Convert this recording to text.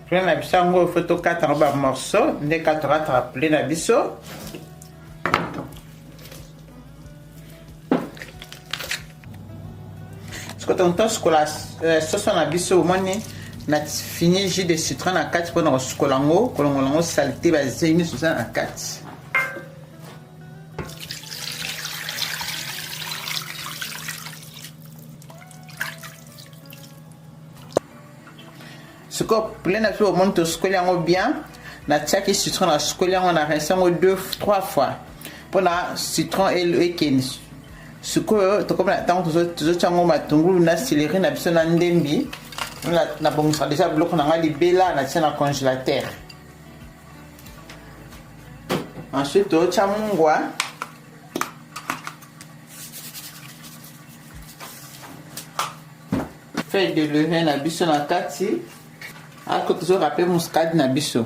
poulet na biso yango il faut tokata ba morceau nde katokata poulet na biso. Quand on tosse la sauce na biso moni na fini jus de citron na 4 pour na skolango kolongolango saleté basé une sauce na 4. Ce que plein na biso monte skolango bien na tiaki citron na skolango na rinçango 2-3 fois pour na citron et keni. Ce que tu comme tant que tu as mon matungulu na céleri na biso na ndembi na bonsa déjà bloc na ngali bela na tia na congélateur. Ensuite tu as mungwa fait de levain na biso na kati à côté tu rappelles muscade na biso.